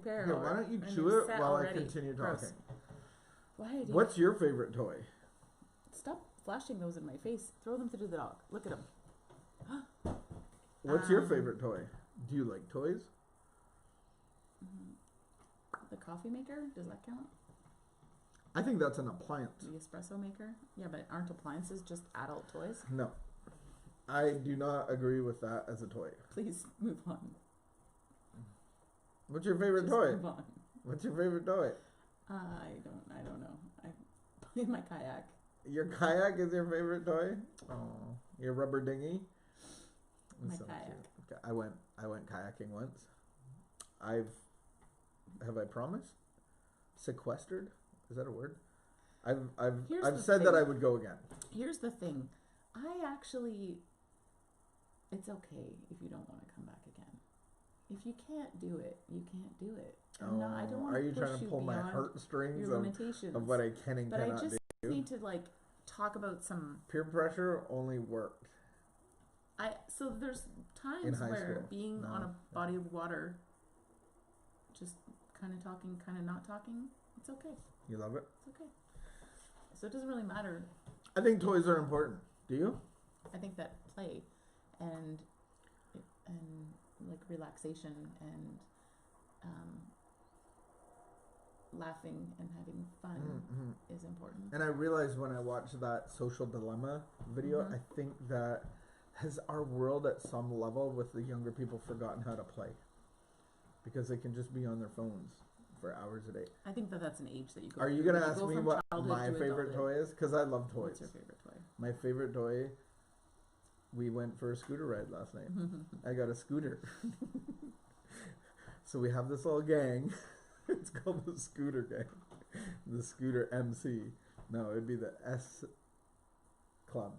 pair. Okay, why don't you chew it while I continue talking? Why? What's your favorite toy? Stop flashing those in my face. Throw them through the dog. Look at him. What's your favorite toy? Do you like toys? The coffee maker? Does that count? I think that's an appliance. The espresso maker? Yeah, but aren't appliances just adult toys? No. I do not agree with that as a toy. Please move on. What's your favorite Just toy? Move on. What's your favorite toy? I don't know. I play my kayak. Your kayak is your favorite toy? Oh, your rubber dinghy? My so kayak. Cute. I went kayaking once. Have I promised? Sequestered? Is that a word? I've said that I would go again. Here's the thing. It's okay if you don't want to come back again. If you can't do it, you can't do it. I don't want are to you push trying to pull my heartstrings of what I can and cannot do? But I just need to talk about some peer pressure only worked. So there's times where being on a body of water, just kind of talking, kind of not talking, it's okay. You love it? It's okay. So it doesn't really matter. I think toys are important. Do you? I think that play and like relaxation and laughing and having fun is important. And I realized when I watched that Social Dilemma video, I think that has our world at some level with the younger people forgotten how to play because they can just be on their phones for hours a day. I think that's an age that you go. Are you going to ask me what my favorite toy is? Because I love toys. What's your favorite toy? My favorite toy, we went for a scooter ride last night. I got a scooter. So we have this little gang. It's called the Scooter Gang. The Scooter MC. No, it'd be the S Club.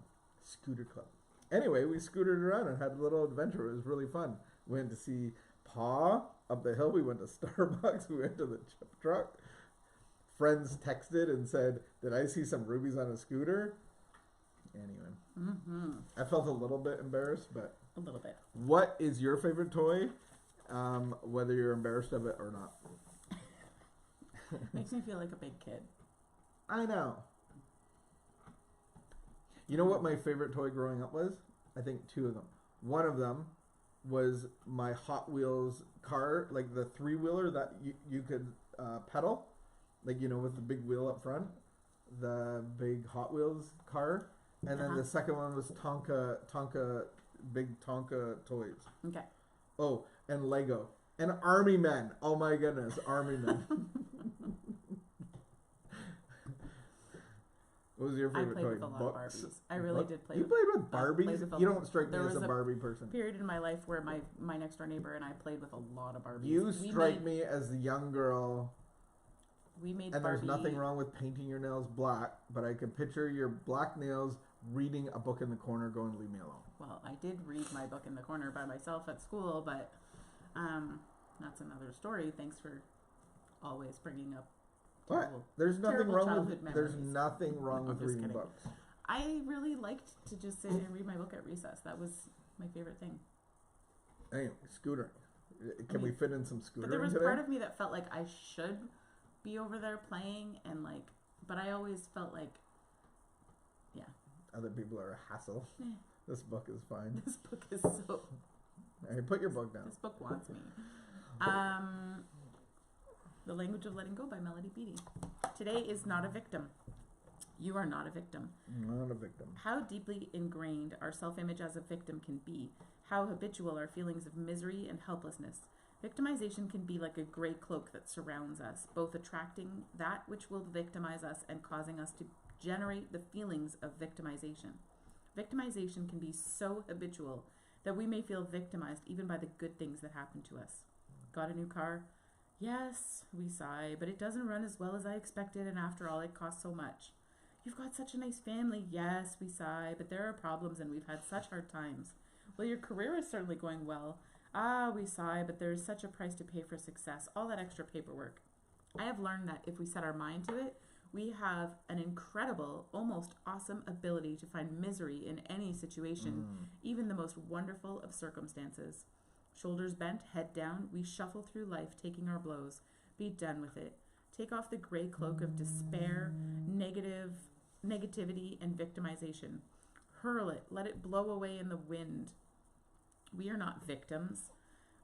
Scooter Club. Anyway, we scootered around and had a little adventure. It was really fun. We went to see Pa up the hill. We went to Starbucks. We went to the chip truck. Friends texted and said, "Did I see some rubies on a scooter?" Anyway. I felt a little bit embarrassed, but... A little bit. What is your favorite toy? Whether you're embarrassed of it or not. Makes me feel like a big kid. I know. You know what my favorite toy growing up was? I think two of them. One of them was my Hot Wheels car, like the three-wheeler that you could pedal, like, with the big wheel up front, the big Hot Wheels car. And then the second one was big Tonka toys. Okay. Oh, and Lego. And Army Men. Oh my goodness, Army Men. What was your favorite toy? I played with a lot of Barbies. I really did play. You played with Barbies? You don't strike me as a Barbie person. Period in my life where my next door neighbor and I played with a lot of Barbies. You strike me as the young girl. We made and there's nothing wrong with painting your nails black, but I could picture your black nails reading a book in the corner going, "Leave me alone." Well, I did read my book in the corner by myself at school, but that's another story. Thanks for always bringing up There's nothing wrong with reading books. I really liked to just sit and read my book at recess. That was my favorite thing. Anyway, scooter. Can we fit in some scootering But there was today? part of me that felt like I should be over there playing and but I always felt like, other people are a hassle. This book is fine. This book is so... Hey, put your book down. This book wants me. The Language of Letting Go by Melody Beattie. Today is not a victim. You are not a victim. Not a victim. How deeply ingrained our self-image as a victim can be. How habitual our feelings of misery and helplessness. Victimization can be like a gray cloak that surrounds us, both attracting that which will victimize us and causing us to generate the feelings of victimization. Victimization can be so habitual that we may feel victimized even by the good things that happen to us. Got a new car? Yes, we sigh, but it doesn't run as well as I expected, and after all, it costs so much. You've got such a nice family. Yes, we sigh, but there are problems and we've had such hard times. Well, your career is certainly going well. Ah, we sigh, but there is such a price to pay for success, all that extra paperwork. I have learned that if we set our mind to it, we have an incredible, almost awesome ability to find misery in any situation, even the most wonderful of circumstances. Shoulders bent, head down, we shuffle through life, taking our blows. Be done with it. Take off the gray cloak of despair, negativity, and victimization. Hurl it. Let it blow away in the wind. We are not victims.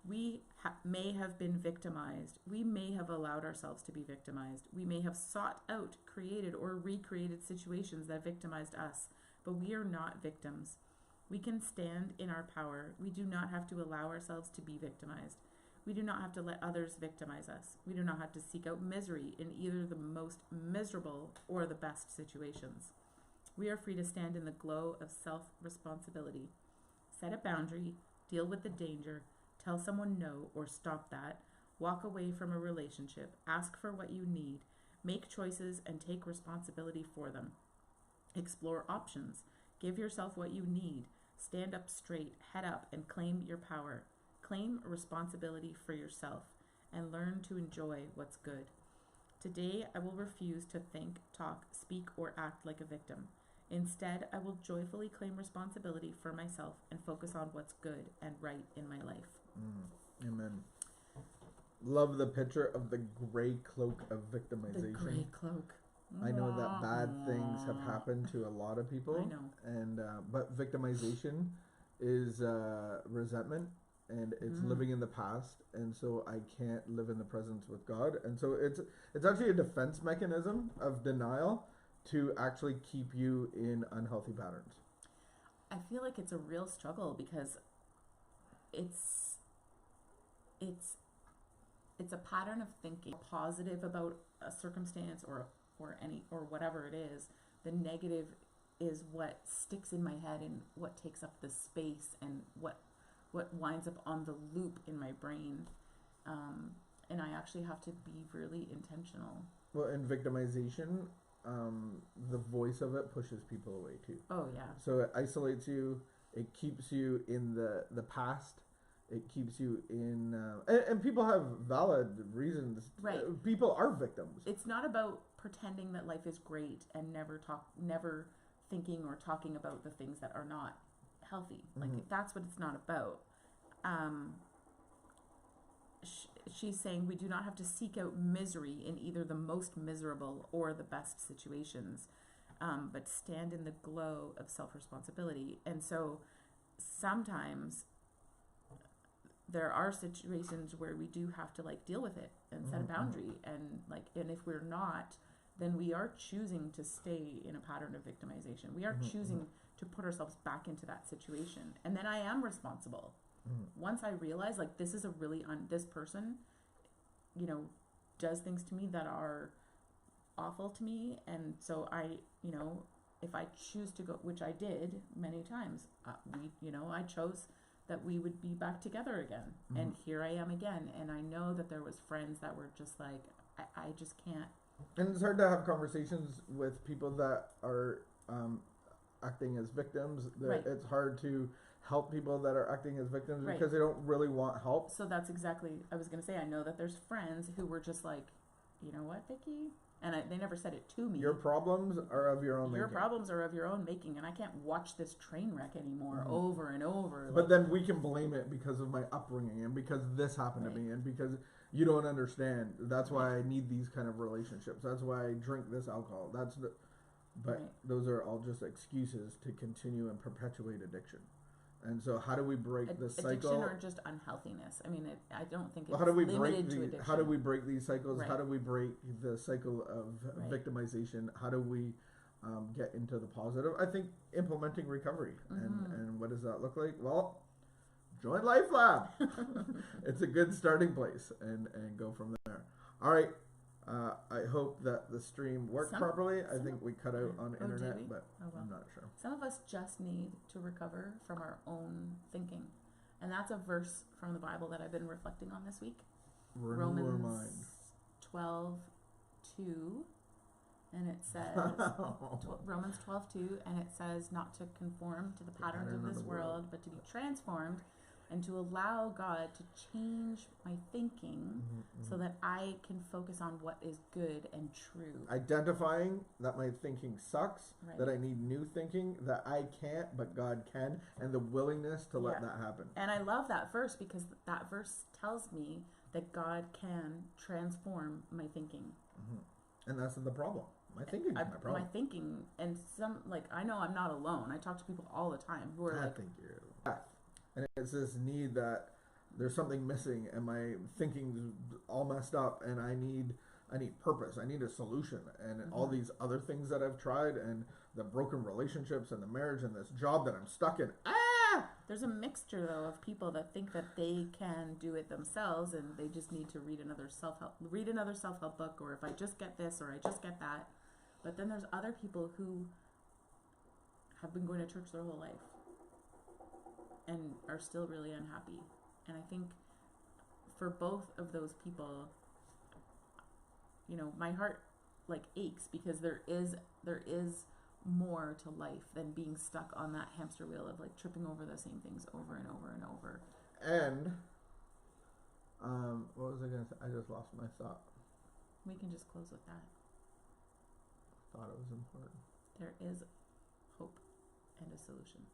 We may have been victimized. We may have allowed ourselves to be victimized. We may have sought out, created, or recreated situations that victimized us, but we are not victims. We can stand in our power. We do not have to allow ourselves to be victimized. We do not have to let others victimize us. We do not have to seek out misery in either the most miserable or the best situations. We are free to stand in the glow of self-responsibility. Set a boundary, deal with the danger, tell someone no or stop that, walk away from a relationship, ask for what you need, make choices and take responsibility for them. Explore options, give yourself what you need, stand up straight, head up, and claim your power. Claim responsibility for yourself and learn to enjoy what's good. Today, I will refuse to think, talk, speak, or act like a victim. Instead, I will joyfully claim responsibility for myself and focus on what's good and right in my life. Amen. Love the picture of the gray cloak of victimization. The gray cloak. I know that bad things have happened to a lot of people. I know. And but victimization is resentment, and it's living in the past, and so I can't live in the presence with God. And so it's actually a defense mechanism of denial to actually keep you in unhealthy patterns. I feel like it's a real struggle because it's a pattern of thinking positive about a circumstance or whatever it is. The negative is what sticks in my head and what takes up the space and what winds up on the loop in my brain. And I actually have to be really intentional. Well, in victimization, the voice of it pushes people away too. Oh yeah. So it isolates you. It keeps you in the past. It keeps you in, and people have valid reasons. Right. People are victims. It's not about pretending that life is great and never thinking or talking about the things that are not healthy. Like that's what it's not about. She's saying we do not have to seek out misery in either the most miserable or the best situations, but stand in the glow of self-responsibility. And so sometimes there are situations where we do have to like deal with it and set a boundary, and if we're not, then we are choosing to stay in a pattern of victimization. We are choosing to put ourselves back into that situation, and then I am responsible. Once I realize like this is this person, does things to me that are awful to me, and so I, if I choose to go, which I did many times, I chose that we would be back together again, and here I am again, and I know that there was friends that were just like, I just can't. And it's hard to have conversations with people that are acting as victims. Right. It's hard to help people that are acting as victims Right. because they don't really want help. So that's exactly, I was going to say, I know that there's friends who were just like, you know what, Vicky? And they never said it to me. Your problems are of your own making. Your problems are of your own making, and I can't watch this train wreck anymore over and over. But then we can blame it because of my upbringing and because this happened to me and because you don't understand. That's why I need these kind of relationships. That's why I drink this alcohol. But those are all just excuses to continue and perpetuate addiction. And so how do we break the cycle? Addiction or just unhealthiness? I mean, I don't think it's how do we limited to addiction. How do we break these cycles? Right. How do we break the cycle of victimization? How do we get into the positive? I think implementing recovery. And what does that look like? Well, join LifeLab. It's a good starting place and go from there. All right. I hope that the stream worked properly. I think we cut out on internet, but I'm not sure. Some of us just need to recover from our own thinking. And that's a verse from the Bible that I've been reflecting on this week. Romans 12:2. And it says, Romans 12:2, and it says not to conform to the patterns of this world, but to be transformed and to allow God to change my thinking so that I can focus on what is good and true. Identifying that my thinking sucks, Right. that I need new thinking, that I can't, but God can, and the willingness to let that happen. And I love that verse because that verse tells me that God can transform my thinking. And that's the problem. My thinking is my problem. My thinking, and I know I'm not alone. I talk to people all the time who are I think you're... And it's this need that there's something missing and my thinking's all messed up and I need purpose. I need a solution. And all these other things that I've tried and the broken relationships and the marriage and this job that I'm stuck in. There's a mixture though of people that think that they can do it themselves and they just need to read another self-help book, or if I just get this or I just get that. But then there's other people who have been going to church their whole life and are still really unhappy. And I think for both of those people, my heart aches because there is more to life than being stuck on that hamster wheel of tripping over the same things over and over and over. And what was I gonna say? I just lost my thought. We can just close with that. Thought it was important. There is hope and a solution.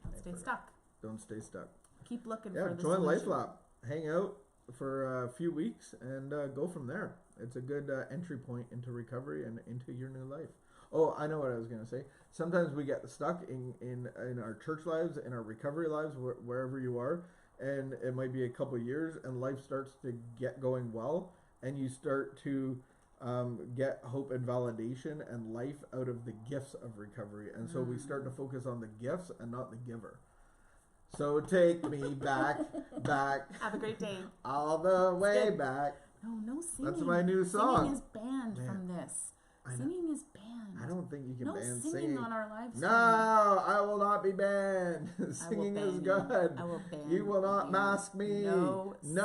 Don't stay stuck. Don't stay stuck. Keep looking for the join solution. LifeLab. Hang out for a few weeks and go from there. It's a good entry point into recovery and into your new life. Oh, I know what I was going to say. Sometimes we get stuck in our church lives, in our recovery lives, wherever you are, and it might be a couple of years, and life starts to get going well, and you start to get hope and validation and life out of the gifts of recovery. And so we start to focus on the gifts and not the giver. So take me back. Have a great day. All the way back. No singing. That's my new song. Singing is banned from this. Singing is banned. I don't think you can ban singing on our live stream. No, I will not be banned. Singing is good. I will ban you will not mask me. No. No.